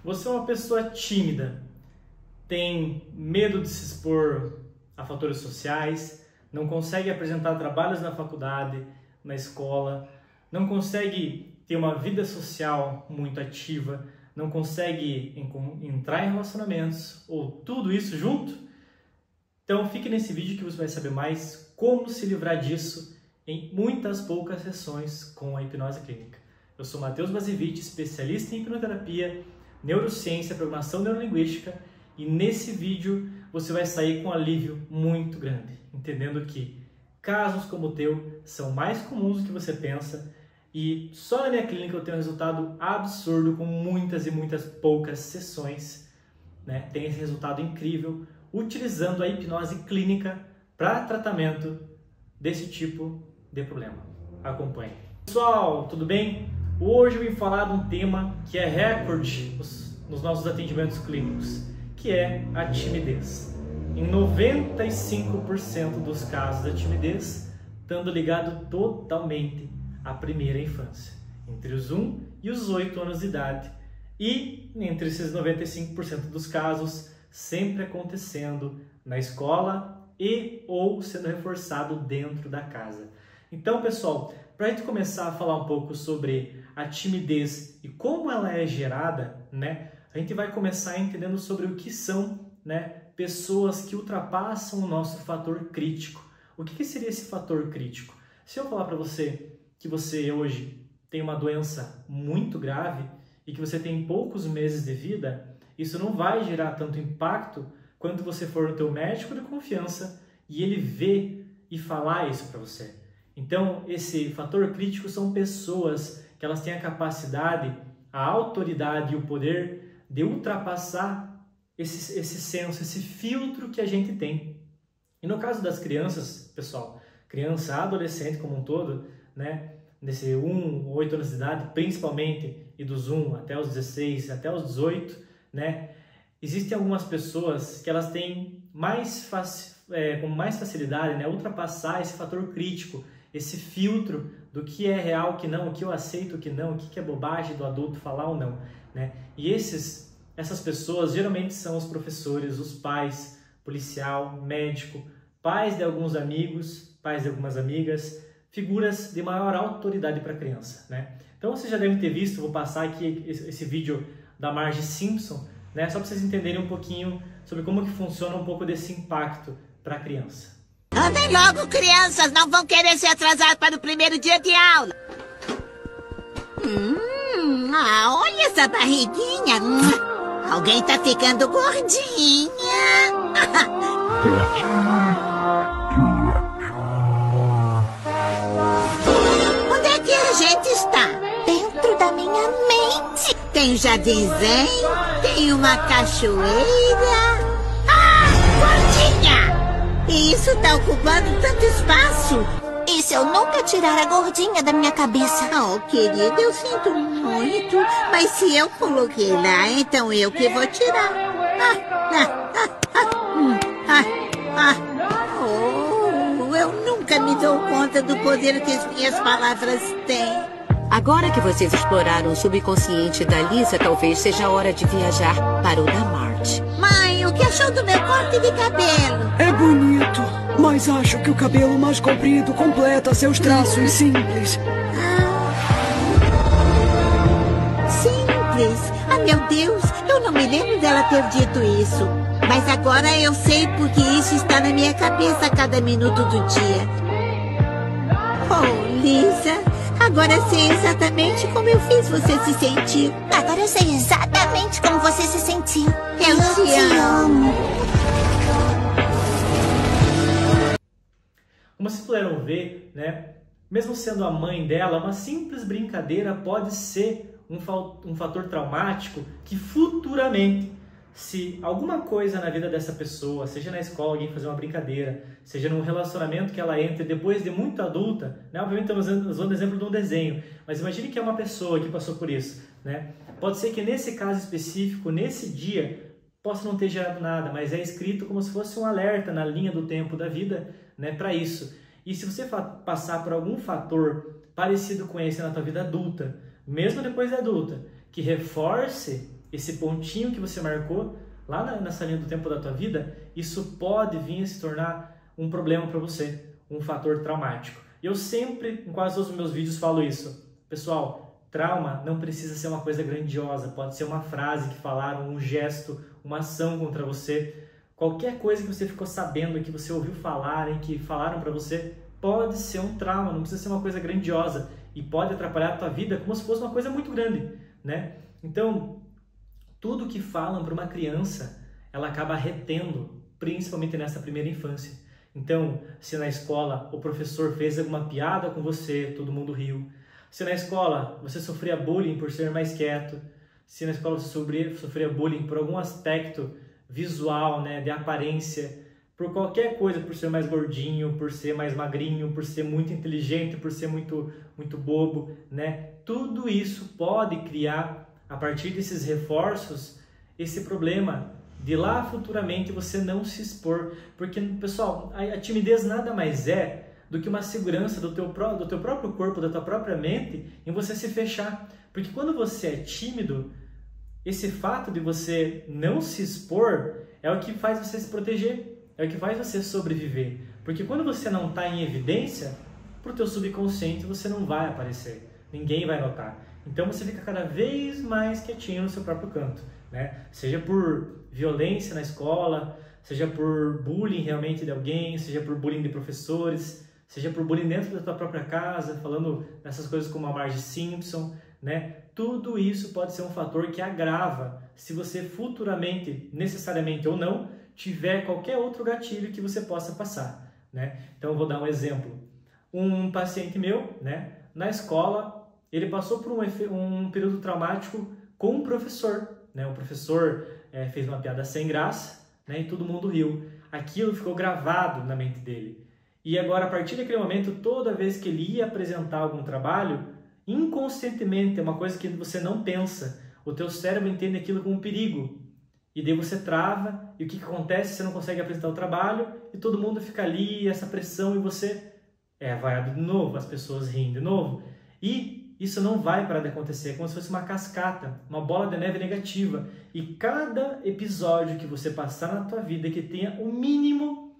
Você é uma pessoa tímida, tem medo de se expor a fatores sociais, não consegue apresentar trabalhos na faculdade, na escola, não consegue ter uma vida social muito ativa, não consegue entrar em relacionamentos ou tudo isso junto? Então fique nesse vídeo que você vai saber mais como se livrar disso em muitas poucas sessões com a hipnose clínica. Eu sou Matheus Basevich, especialista em hipnoterapia, neurociência, programação neurolinguística, e nesse vídeo você vai sair com um alívio muito grande, entendendo que casos como o teu são mais comuns do que você pensa e só na minha clínica eu tenho um resultado absurdo com muitas e muitas poucas sessões, né? Tem esse resultado incrível utilizando a hipnose clínica para tratamento desse tipo de problema. Acompanhe. Pessoal, tudo bem? Hoje eu vim falar de um tema que é recorde nos nossos atendimentos clínicos, que é a timidez. Em 95% dos casos da timidez, estando ligado totalmente à primeira infância, entre os 1 e os 8 anos de idade. E entre esses 95% dos casos, sempre acontecendo na escola e ou sendo reforçado dentro da casa. Então, pessoal, para a gente começar a falar um pouco sobre a timidez e como ela é gerada, né? A gente vai começar entendendo sobre o que são, né, pessoas que ultrapassam o nosso fator crítico. O que seria esse fator crítico? Se eu falar para você que você hoje tem uma doença muito grave e que você tem poucos meses de vida, isso não vai gerar tanto impacto quando você for no teu médico de confiança e ele vê e falar isso para você. Então, esse fator crítico são pessoas que elas têm a capacidade, a autoridade e o poder de ultrapassar esse senso, esse filtro que a gente tem. E no caso das crianças, pessoal, criança, adolescente como um todo, né, nesse 1, 8 anos de idade, principalmente, e dos 1 até os 16, até os 18, né, existem algumas pessoas que elas têm com mais facilidade, né, ultrapassar esse fator crítico, esse filtro do que é real, o que não, o que eu aceito, o que não, o que é bobagem do adulto falar ou não, né? E essas pessoas geralmente são os professores, os pais, policial, médico, pais de alguns amigos, pais de algumas amigas, figuras de maior autoridade para a criança, né? Então vocês já devem ter visto, vou passar aqui esse vídeo da Marge Simpson, né? Só para vocês entenderem um pouquinho sobre como que funciona um pouco desse impacto para a criança. Andem logo, crianças, não vão querer se atrasar para o primeiro dia de aula. Olha essa barriguinha. Alguém tá ficando gordinha. Onde é que a gente está? Dentro da minha mente. Tem um jardim zen, tem uma cachoeira. Gordinha! E isso tá ocupando tanto espaço. E se eu nunca tirar a gordinha da minha cabeça? Oh, querida, eu sinto muito. Mas se eu coloquei lá, então eu que vou tirar. Eu nunca me dou conta do poder que as minhas palavras têm. Agora que vocês exploraram o subconsciente da Lisa, talvez seja a hora de viajar para o da Marge. Mãe, o que achou do meu corte de cabelo? É bonito, mas acho que o cabelo mais comprido completa seus traços simples. Simples? Ah, meu Deus, eu não me lembro dela ter dito isso. Mas agora eu sei porque isso está na minha cabeça a cada minuto do dia. Oh, Lisa, agora sei exatamente como eu fiz você se sentir. Agora eu sei exatamente como você se sentiu. Eu te amo. Como vocês puderam ver, né, mesmo sendo a mãe dela, uma simples brincadeira pode ser um fator traumático que futuramente, se alguma coisa na vida dessa pessoa, seja na escola alguém fazer uma brincadeira, seja num relacionamento que ela entre depois de muito adulta, né, obviamente estamos usando o exemplo de um desenho, mas imagine que é uma pessoa que passou por isso, né? Pode ser que nesse caso específico, nesse dia, possa não ter gerado nada, mas é escrito como se fosse um alerta na linha do tempo da vida, né, para isso. E se você passar por algum fator parecido com esse na tua vida adulta, mesmo depois de adulta, que reforce esse pontinho que você marcou lá nessa linha do tempo da tua vida, isso pode vir a se tornar um problema para você, um fator traumático. E eu sempre, em quase todos os meus vídeos, falo isso. Pessoal, trauma não precisa ser uma coisa grandiosa, pode ser uma frase que falaram, um gesto, uma ação contra você. Qualquer coisa que você ficou sabendo, que você ouviu falarem, que falaram para você, pode ser um trauma, não precisa ser uma coisa grandiosa e pode atrapalhar a tua vida como se fosse uma coisa muito grande, né? Então, tudo que falam para uma criança, ela acaba retendo, principalmente nessa primeira infância. Então, se na escola o professor fez alguma piada com você, todo mundo riu. Se na escola você sofria bullying por ser mais quieto, se na escola você sofria bullying por algum aspecto visual, né, de aparência, por qualquer coisa, por ser mais gordinho, por ser mais magrinho, por ser muito inteligente, por ser muito bobo, né? Tudo isso pode criar, a partir desses reforços, esse problema de lá futuramente você não se expor. Porque, pessoal, a timidez nada mais é do que uma segurança do teu próprio corpo, da tua própria mente, em você se fechar. Porque quando você é tímido, esse fato de você não se expor é o que faz você se proteger, é o que faz você sobreviver. Porque quando você não está em evidência, para o teu subconsciente você não vai aparecer, ninguém vai notar. Então você fica cada vez mais quietinho no seu próprio canto, né? Seja por violência na escola, seja por bullying realmente de alguém, seja por bullying de professores, seja por bullying dentro da tua própria casa, falando dessas coisas como a Marge Simpson, né? Tudo isso pode ser um fator que agrava se você futuramente, necessariamente ou não, tiver qualquer outro gatilho que você possa passar, né? Então eu vou dar um exemplo. Um paciente meu, né, na escola, ele passou por um período traumático com um professor, né? O professor fez uma piada sem graça, né, e todo mundo riu. Aquilo ficou gravado na mente dele. E agora, a partir daquele momento, toda vez que ele ia apresentar algum trabalho, inconscientemente, é uma coisa que você não pensa, o teu cérebro entende aquilo como um perigo. E daí você trava, e o que acontece? Você não consegue apresentar o trabalho, e todo mundo fica ali, essa pressão, e você é vaiado de novo, as pessoas riem de novo. E isso não vai parar de acontecer, é como se fosse uma cascata, uma bola de neve negativa. E cada episódio que você passar na tua vida que tenha o mínimo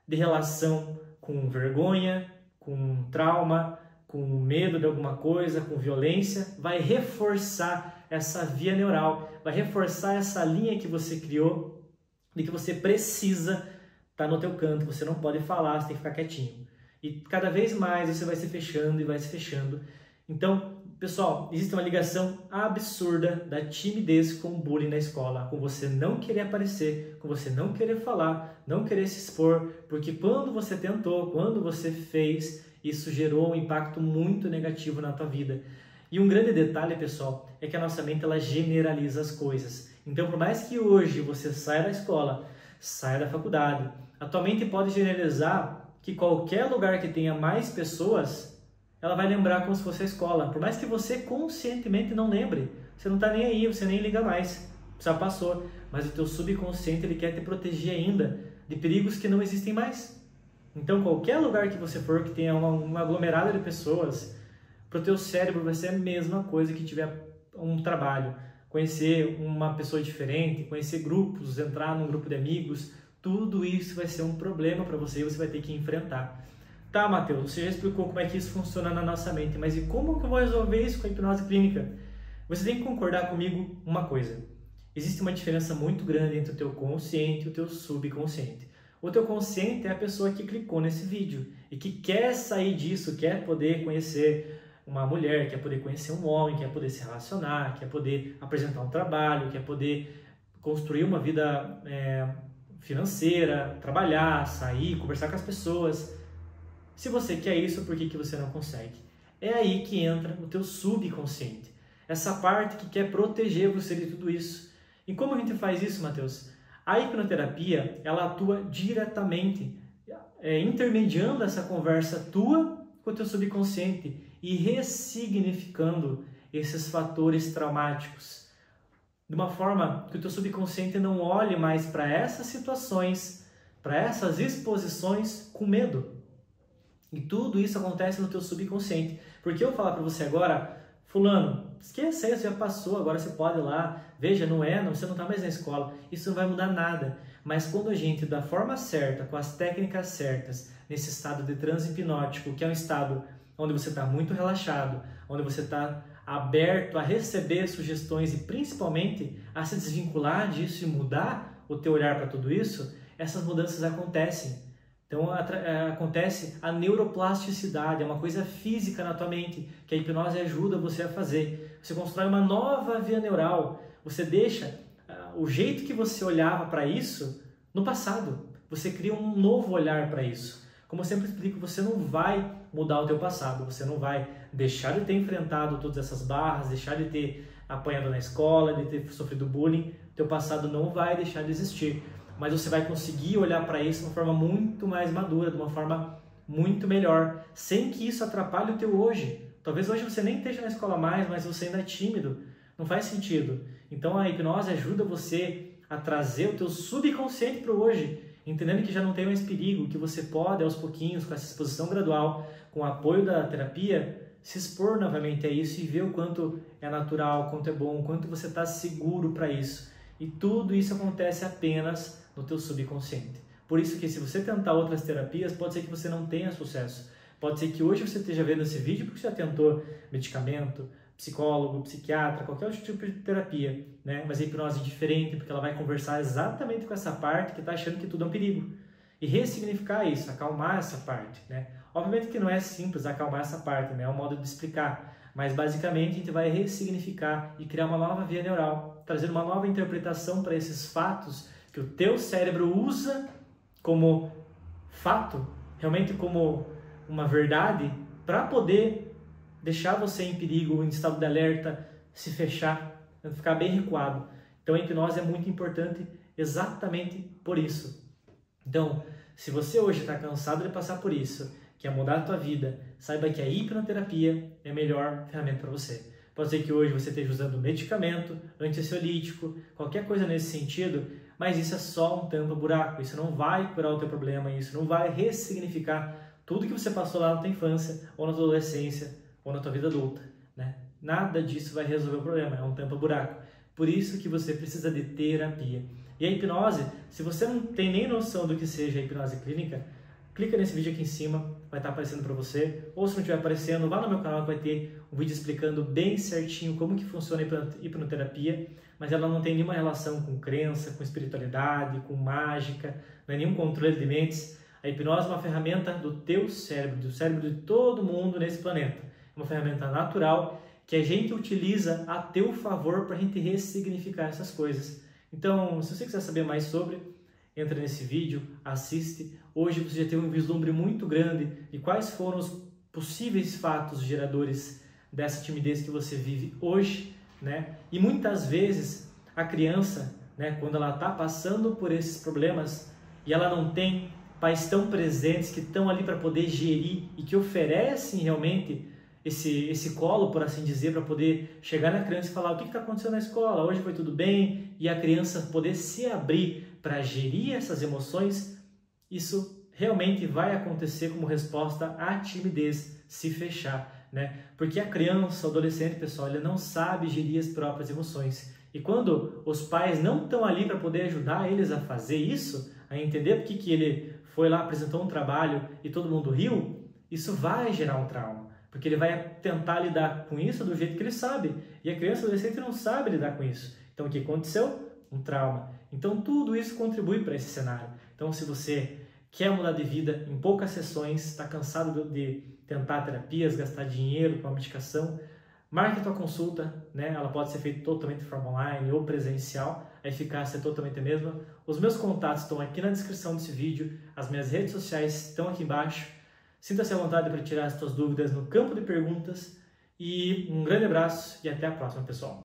de relação com vergonha, com trauma, com medo de alguma coisa, com violência, vai reforçar essa via neural, vai reforçar essa linha que você criou de que você precisa estar no teu canto, você não pode falar, você tem que ficar quietinho. E cada vez mais você vai se fechando e vai se fechando. Então, pessoal, existe uma ligação absurda da timidez com o bullying na escola, com você não querer aparecer, com você não querer falar, não querer se expor, porque quando você tentou, quando você fez, isso gerou um impacto muito negativo na tua vida. E um grande detalhe, pessoal, é que a nossa mente ela generaliza as coisas. Então, por mais que hoje você saia da escola, saia da faculdade, a tua mente pode generalizar que qualquer lugar que tenha mais pessoas, ela vai lembrar como se fosse a escola. Por mais que você conscientemente não lembre, você não está nem aí, você nem liga mais, já passou. Mas o teu subconsciente ele quer te proteger ainda de perigos que não existem mais. Então, qualquer lugar que você for que tenha uma aglomerada de pessoas, para o teu cérebro vai ser a mesma coisa que tiver um trabalho. Conhecer uma pessoa diferente, conhecer grupos, entrar num grupo de amigos, tudo isso vai ser um problema para você e você vai ter que enfrentar. Tá, Matheus, você já explicou como é que isso funciona na nossa mente, mas e como que eu vou resolver isso com a hipnose clínica? Você tem que concordar comigo uma coisa. Existe uma diferença muito grande entre o teu consciente e o teu subconsciente. O teu consciente é a pessoa que clicou nesse vídeo e que quer sair disso, quer poder conhecer uma mulher, quer poder conhecer um homem, quer poder se relacionar, quer poder apresentar um trabalho, quer poder construir uma vida financeira, trabalhar, sair, conversar com as pessoas. Se você quer isso, por que você não consegue? É aí que entra o teu subconsciente. Essa parte que quer proteger você de tudo isso. E como a gente faz isso, Matheus? A hipnoterapia, ela atua diretamente, intermediando essa conversa tua com o teu subconsciente e ressignificando esses fatores traumáticos. De uma forma que o teu subconsciente não olhe mais para essas situações, para essas exposições com medo. E tudo isso acontece no teu subconsciente. Porque eu falar para você agora, fulano, esqueça isso, já passou, agora você pode ir lá, veja, você não está mais na escola, isso não vai mudar nada. Mas quando a gente, da forma certa, com as técnicas certas, nesse estado de transe hipnótico, que é um estado onde você está muito relaxado, onde você está aberto a receber sugestões e principalmente a se desvincular disso e mudar o teu olhar para tudo isso, essas mudanças acontecem. Então acontece a neuroplasticidade, é uma coisa física na tua mente que a hipnose ajuda você a fazer. Você constrói uma nova via neural, você deixa o jeito que você olhava para isso no passado, você cria um novo olhar para isso. Como eu sempre explico, você não vai mudar o teu passado, você não vai deixar de ter enfrentado todas essas barras, deixar de ter apanhado na escola, de ter sofrido bullying, teu passado não vai deixar de existir. Mas você vai conseguir olhar para isso de uma forma muito mais madura, de uma forma muito melhor, sem que isso atrapalhe o teu hoje. Talvez hoje você nem esteja na escola mais, mas você ainda é tímido. Não faz sentido. Então a hipnose ajuda você a trazer o teu subconsciente para o hoje, entendendo que já não tem mais perigo, que você pode aos pouquinhos, com essa exposição gradual, com o apoio da terapia, se expor novamente a isso e ver o quanto é natural, o quanto é bom, o quanto você está seguro para isso. E tudo isso acontece apenas no teu subconsciente. Por isso que se você tentar outras terapias, pode ser que você não tenha sucesso. Pode ser que hoje você esteja vendo esse vídeo porque você já tentou medicamento, psicólogo, psiquiatra, qualquer outro tipo de terapia, né? Mas a hipnose é diferente porque ela vai conversar exatamente com essa parte que está achando que tudo é um perigo. E ressignificar isso, acalmar essa parte, né? Obviamente que não é simples acalmar essa parte, né? É um modo de explicar. Mas basicamente a gente vai ressignificar e criar uma nova via neural, trazer uma nova interpretação para esses fatos que o teu cérebro usa como fato, realmente como uma verdade, para poder deixar você em perigo, em estado de alerta, se fechar, ficar bem recuado. Então a hipnose é muito importante exatamente por isso. Então, se você hoje está cansado de passar por isso, quer mudar a tua vida, saiba que a hipnoterapia é a melhor ferramenta para você. Pode ser que hoje você esteja usando medicamento, ansiolítico, qualquer coisa nesse sentido, mas isso é só um tampa-buraco, isso não vai curar o teu problema, isso não vai ressignificar tudo que você passou lá na tua infância, ou na tua adolescência, ou na tua vida adulta, né? Nada disso vai resolver o problema, é um tampa-buraco. Por isso que você precisa de terapia. E a hipnose, se você não tem nem noção do que seja a hipnose clínica, clica nesse vídeo aqui em cima, vai estar aparecendo para você, ou se não estiver aparecendo, vá no meu canal que vai ter um vídeo explicando bem certinho como que funciona a hipnoterapia, mas ela não tem nenhuma relação com crença, com espiritualidade, com mágica, não é nenhum controle de mentes. A hipnose é uma ferramenta do teu cérebro, do cérebro de todo mundo nesse planeta. É uma ferramenta natural que a gente utiliza a teu favor para a gente ressignificar essas coisas. Então, se você quiser saber mais sobre, entra nesse vídeo, assiste. Hoje você já teve um vislumbre muito grande de quais foram os possíveis fatos geradores dessa timidez que você vive hoje, né? E muitas vezes a criança, né, quando ela está passando por esses problemas e ela não tem pais tão presentes que estão ali para poder gerir e que oferecem realmente esse colo, por assim dizer, para poder chegar na criança e falar o que está acontecendo na escola, hoje foi tudo bem, e a criança poder se abrir para gerir essas emoções, isso realmente vai acontecer como resposta à timidez, se fechar, né? Porque a criança, o adolescente, pessoal, ele não sabe gerir as próprias emoções. E quando os pais não estão ali para poder ajudar eles a fazer isso, a entender porque que ele foi lá, apresentou um trabalho e todo mundo riu, isso vai gerar um trauma. Porque ele vai tentar lidar com isso do jeito que ele sabe. E a criança e o adolescente não sabe lidar com isso. Então o que aconteceu? Um trauma. Então tudo isso contribui para esse cenário. Então se você quer mudar de vida em poucas sessões, está cansado de tentar terapias, gastar dinheiro com a medicação, marque a tua consulta, né? Ela pode ser feita totalmente de forma online ou presencial, a eficácia é totalmente a mesma. Os meus contatos estão aqui na descrição desse vídeo, as minhas redes sociais estão aqui embaixo. Sinta-se à vontade para tirar as suas dúvidas no campo de perguntas e um grande abraço e até a próxima, pessoal.